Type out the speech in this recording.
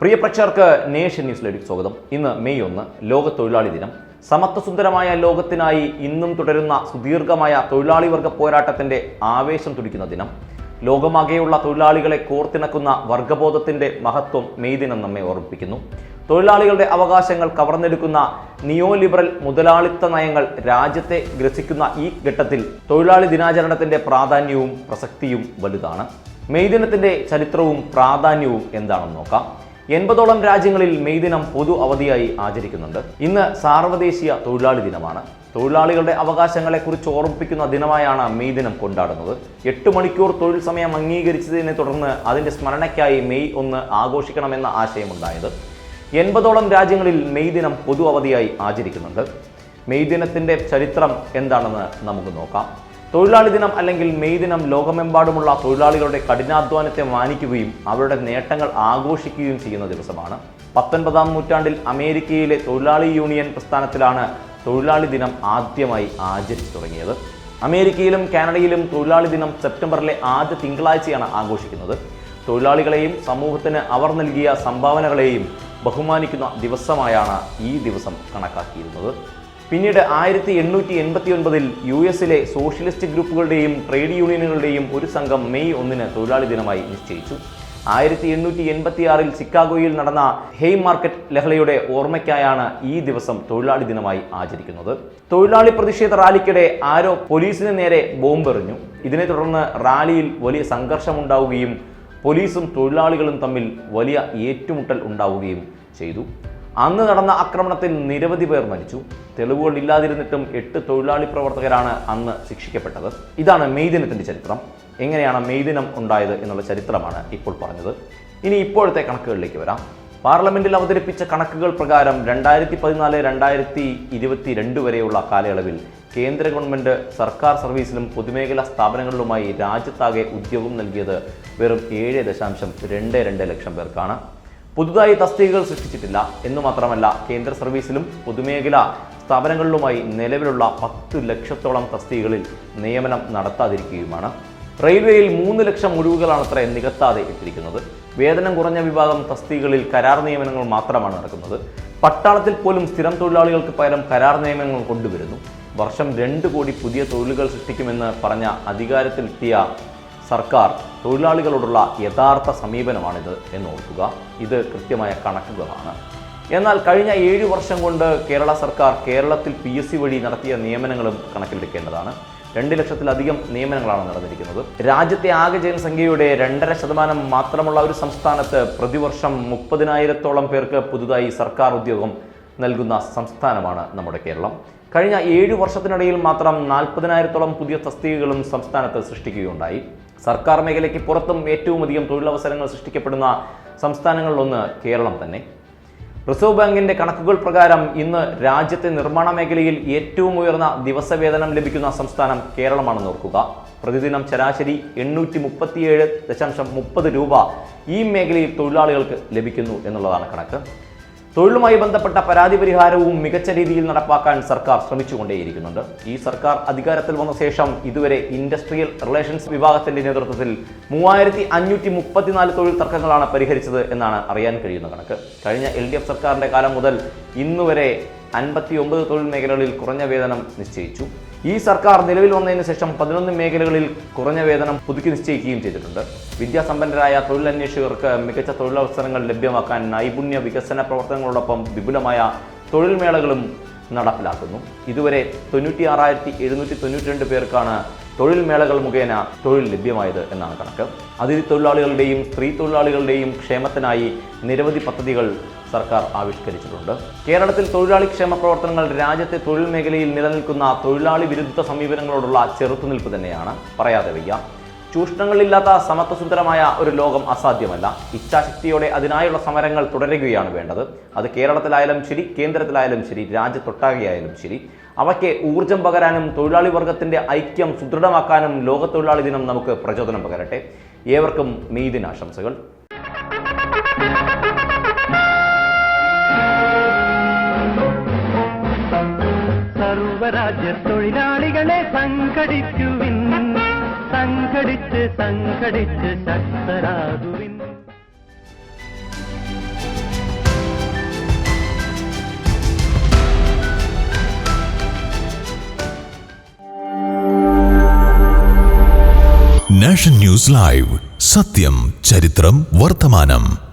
പ്രിയ പ്രേക്ഷകർക്ക് നേഷൻ ന്യൂസിലേക്ക് സ്വാഗതം. ഇന്ന് മെയ് 1 ലോക തൊഴിലാളി ദിനം. സമത്വസുന്ദരമായ ലോകത്തിനായി ഇന്നും തുടരുന്ന സുദീർഘമായ തൊഴിലാളി വർഗ പോരാട്ടത്തിന്റെ ആവേശം തുടിക്കുന്ന ദിനം. ലോകമാകെയുള്ള തൊഴിലാളികളെ കോർത്തിണക്കുന്ന വർഗബോധത്തിന്റെ മഹത്വം മെയ് ദിനം നമ്മെ ഓർമ്മിപ്പിക്കുന്നു. തൊഴിലാളികളുടെ അവകാശങ്ങൾ കവർന്നെടുക്കുന്ന നിയോ ലിബറൽ മുതലാളിത്ത നയങ്ങൾ രാജ്യത്തെ ഗ്രസിക്കുന്ന ഈ ഘട്ടത്തിൽ തൊഴിലാളി ദിനാചരണത്തിന്റെ പ്രാധാന്യവും പ്രസക്തിയും വലുതാണ്. മെയ് ദിനത്തിന്റെ ചരിത്രവും പ്രാധാന്യവും എന്താണെന്ന് നോക്കാം. 80ഓളം രാജ്യങ്ങളിൽ മെയ് ദിനം പൊതു അവധിയായി ആചരിക്കുന്നുണ്ട്. ഇന്ന് സാർവദേശീയ തൊഴിലാളി ദിനമാണ്. തൊഴിലാളികളുടെ അവകാശങ്ങളെക്കുറിച്ച് ഓർമ്മിപ്പിക്കുന്ന ദിനമായാണ് മെയ് ദിനം കൊണ്ടാടുന്നത്. 8 മണിക്കൂർ തൊഴിൽ സമയം അംഗീകരിച്ചതിനെ തുടർന്ന് അതിന്റെ സ്മരണയ്ക്കായി മെയ് 1 ആഘോഷിക്കണമെന്ന ആശയമുണ്ടായത്. 80ഓളം രാജ്യങ്ങളിൽ മെയ് ദിനം പൊതു അവധിയായി ആചരിക്കുന്നുണ്ട്. മെയ് ദിനത്തിന്റെ ചരിത്രം എന്താണെന്ന് നമുക്ക് നോക്കാം. തൊഴിലാളി ദിനം അല്ലെങ്കിൽ മെയ് ദിനം ലോകമെമ്പാടുമുള്ള തൊഴിലാളികളുടെ കഠിനാധ്വാനത്തെ മാനിക്കുകയും അവരുടെ നേട്ടങ്ങൾ ആഘോഷിക്കുകയും ചെയ്യുന്ന ദിവസമാണ്. 19-ാം നൂറ്റാണ്ടിൽ അമേരിക്കയിലെ തൊഴിലാളി യൂണിയൻ പ്രസ്ഥാനത്തിലാണ് തൊഴിലാളി ദിനം ആദ്യമായി ആചരിച്ചു തുടങ്ങിയത്. അമേരിക്കയിലും കാനഡയിലും തൊഴിലാളി ദിനം സെപ്റ്റംബറിലെ ആദ്യ തിങ്കളാഴ്ചയാണ് ആഘോഷിക്കുന്നത്. തൊഴിലാളികളെയും സമൂഹത്തിന് അവർ നൽകിയ സംഭാവനകളെയും ബഹുമാനിക്കുന്ന ദിവസമായാണ് ഈ ദിവസം കണക്കാക്കിയിരുന്നത്. പിന്നീട് 1889-ൽ US-ലെ സോഷ്യലിസ്റ്റ് ഗ്രൂപ്പുകളുടെയും ട്രേഡ് യൂണിയനുകളുടെയും ഒരു സംഘം മെയ് 1 തൊഴിലാളി ദിനമായി നിശ്ചയിച്ചു. 1886-ൽ ചിക്കാഗോയിൽ നടന്ന ഹെയ് മാർക്കറ്റ് ലഹളയുടെ ഓർമ്മയ്ക്കായാണ് ഈ ദിവസം തൊഴിലാളി ദിനമായി ആചരിക്കുന്നത്. തൊഴിലാളി പ്രതിഷേധ റാലിക്കിടെ ആരോ പോലീസിന് നേരെ ബോംബെറിഞ്ഞു. ഇതിനെ തുടർന്ന് റാലിയിൽ വലിയ സംഘർഷമുണ്ടാവുകയും പോലീസും തൊഴിലാളികളും തമ്മിൽ വലിയ ഏറ്റുമുട്ടൽ ഉണ്ടാവുകയും ചെയ്തു. അന്ന് നടന്ന ആക്രമണത്തിൽ നിരവധി പേർ മരിച്ചു. തെളിവുകൾ ഇല്ലാതിരുന്നിട്ടും 8 തൊഴിലാളി പ്രവർത്തകരാണ് അന്ന് ശിക്ഷിക്കപ്പെട്ടത്. ഇതാണ് മെയ് ദിനത്തിന്റെ ചരിത്രം. എങ്ങനെയാണ് മെയ് ദിനം ഉണ്ടായത് എന്നുള്ള ചരിത്രമാണ് ഇപ്പോൾ പറഞ്ഞത്. ഇനി ഇപ്പോഴത്തെ കണക്കുകളിലേക്ക് വരാം. പാർലമെന്റിൽ അവതരിപ്പിച്ച കണക്കുകൾ പ്രകാരം 2014-2022 വരെയുള്ള കാലയളവിൽ കേന്ദ്ര ഗവൺമെന്റ് സർക്കാർ സർവീസിലും പൊതുമേഖലാ സ്ഥാപനങ്ങളിലുമായി രാജ്യത്താകെ ഉദ്യോഗം നൽകിയത് വെറും 7.22 ലക്ഷം പേർക്കാണ്. പുതുതായി തസ്തികകൾ സൃഷ്ടിച്ചിട്ടില്ല എന്നു മാത്രമല്ല, കേന്ദ്ര സർവീസിലും പൊതുമേഖലാ സ്ഥാപനങ്ങളിലുമായി നിലവിലുള്ള 10 ലക്ഷത്തോളം തസ്തികകളിൽ നിയമനം നടത്താതിരിക്കുകയുമാണ്. റെയിൽവേയിൽ 3 ലക്ഷം ഒഴിവുകളാണത്രേ നികത്താതെ ഇട്ടിരിക്കുന്നത്. വേതനം കുറഞ്ഞ വിഭാഗം തസ്തികകളിൽ കരാർ നിയമനങ്ങൾ മാത്രമാണ് നടക്കുന്നത്. പട്ടാളത്തിൽ പോലും സ്ഥിരം തൊഴിലാളികൾക്ക് പകരം കരാർ നിയമനങ്ങൾ കൊണ്ടുവരുന്നു. വർഷം 2 കോടി പുതിയ തൊഴിലുകൾ സൃഷ്ടിക്കുമെന്ന് പറഞ്ഞ അധികാരത്തിലെത്തിയ സർക്കാർ തൊഴിലാളികളോടുള്ള യഥാർത്ഥ സമീപനമാണിത് എന്ന് ഓർക്കുക. ഇത് കൃത്യമായ കണക്കുകളാണ്. എന്നാൽ കഴിഞ്ഞ 7 വർഷം കൊണ്ട് കേരള സർക്കാർ കേരളത്തിൽ PSC വഴി നടത്തിയ നിയമനങ്ങളും കണക്കിലെടുക്കേണ്ടതാണ്. 2 ലക്ഷത്തിലധികം നിയമനങ്ങളാണ് നടന്നിരിക്കുന്നത്. രാജ്യത്തെ ആകെ ജനസംഖ്യയുടെ 2.5% മാത്രമുള്ള ഒരു സംസ്ഥാനത്ത് പ്രതിവർഷം 30,000-ഓളം പേർക്ക് പുതുതായി സർക്കാർ ഉദ്യോഗം നൽകുന്ന സംസ്ഥാനമാണ് നമ്മുടെ കേരളം. കഴിഞ്ഞ 7 വർഷത്തിനിടയിൽ മാത്രം 40,000-ഓളം പുതിയ തസ്തികകളും സംസ്ഥാനത്ത് സൃഷ്ടിക്കുകയുണ്ടായി. സർക്കാർ മേഖലയ്ക്ക് പുറത്തും ഏറ്റവും അധികം തൊഴിലവസരങ്ങൾ സൃഷ്ടിക്കപ്പെടുന്ന സംസ്ഥാനങ്ങളിലൊന്ന് കേരളം തന്നെ. റിസർവ് ബാങ്കിന്റെ കണക്കുകൾ പ്രകാരം ഇന്ന് രാജ്യത്തെ നിർമ്മാണ മേഖലയിൽ ഏറ്റവും ഉയർന്ന ദിവസവേതനം ലഭിക്കുന്ന സംസ്ഥാനം കേരളമാണെന്ന് ഓർക്കുക. പ്രതിദിനം ശരാശരി 837.30 രൂപ ഈ മേഖലയിൽ തൊഴിലാളികൾക്ക് ലഭിക്കുന്നു എന്നുള്ളതാണ് കണക്ക്. തൊഴിലുമായി ബന്ധപ്പെട്ട പരാതി പരിഹാരവും മികച്ച രീതിയിൽ നടപ്പാക്കാൻ സർക്കാർ ശ്രമിച്ചുകൊണ്ടേയിരിക്കുന്നുണ്ട്. ഈ സർക്കാർ അധികാരത്തിൽ വന്ന ശേഷം ഇതുവരെ ഇൻഡസ്ട്രിയൽ റിലേഷൻസ് വിഭാഗത്തിന്റെ നേതൃത്വത്തിൽ 3534 തൊഴിൽ തർക്കങ്ങളാണ് പരിഹരിച്ചത് എന്നാണ് അറിയാൻ കഴിയുന്ന കണക്ക്. കഴിഞ്ഞ LDF സർക്കാരിന്റെ കാലം മുതൽ ഇന്നുവരെ 59 തൊഴിൽ മേഖലകളിൽ കുറഞ്ഞ വേതനം നിശ്ചയിച്ചു. ഈ സർക്കാർ നിലവിൽ വന്നതിന് ശേഷം 11 മേഖലകളിൽ കുറഞ്ഞ വേതനം പുതുക്കി നിശ്ചയിക്കുകയും ചെയ്തിട്ടുണ്ട്. വിദ്യാസമ്പന്നരായ തൊഴിലന്വേഷകർക്ക് മികച്ച തൊഴിലവസരങ്ങൾ ലഭ്യമാക്കാൻ നൈപുണ്യ വികസന പ്രവർത്തനങ്ങളോടൊപ്പം വിപുലമായ തൊഴിൽ മേളകളും നടപ്പിലാക്കുന്നു. ഇതുവരെ 96,792 പേർക്കാണ് തൊഴിൽ മേളകൾ മുഖേന തൊഴിൽ ലഭ്യമായത് എന്നാണ് കണക്ക്. അതിഥി തൊഴിലാളികളുടെയും സ്ത്രീ തൊഴിലാളികളുടെയും ക്ഷേമത്തിനായി നിരവധി പദ്ധതികൾ സർക്കാർ ആവിഷ്കരിച്ചിട്ടുണ്ട്. കേരളത്തിൽ തൊഴിലാളി ക്ഷേമ പ്രവർത്തനങ്ങൾ രാജ്യത്തെ തൊഴിൽ മേഖലയിൽ നിലനിൽക്കുന്ന തൊഴിലാളി വിരുദ്ധ സമീപനങ്ങളോടുള്ള ചെറുത്തുനിൽപ്പ് തന്നെയാണ്, പറയാതെ വയ്യ. ചൂഷണങ്ങളില്ലാത്ത സമത്വസുന്ദരമായ ഒരു ലോകം അസാധ്യമല്ല. ഇച്ഛാശക്തിയോടെ അതിനായുള്ള സമരങ്ങൾ തുടരുകയാണ് വേണ്ടത്. അത് കേരളത്തിലായാലും ശരി, കേന്ദ്രത്തിലായാലും ശരി, രാജ്യത്തൊട്ടാകെയായാലും ശരി. അവയ്ക്ക് ഊർജം പകരാനും തൊഴിലാളി വർഗത്തിന്റെ ഐക്യം സുദൃഢമാക്കാനും ലോക തൊഴിലാളി ദിനം നമുക്ക് പ്രചോദനം പകരട്ടെ. ഏവർക്കും മെയ് ദിനാശംസകൾ. സർവരാജ്യ തൊഴിലാളികളെ സംഘടിക്കുവിൻ, സംഘടിച്ച് ശക്തരാകുവിൻ. നാഷൻ ന്യൂസ് ലൈവ്, സത്യം, ചരിത്രം, വർത്തമാനം.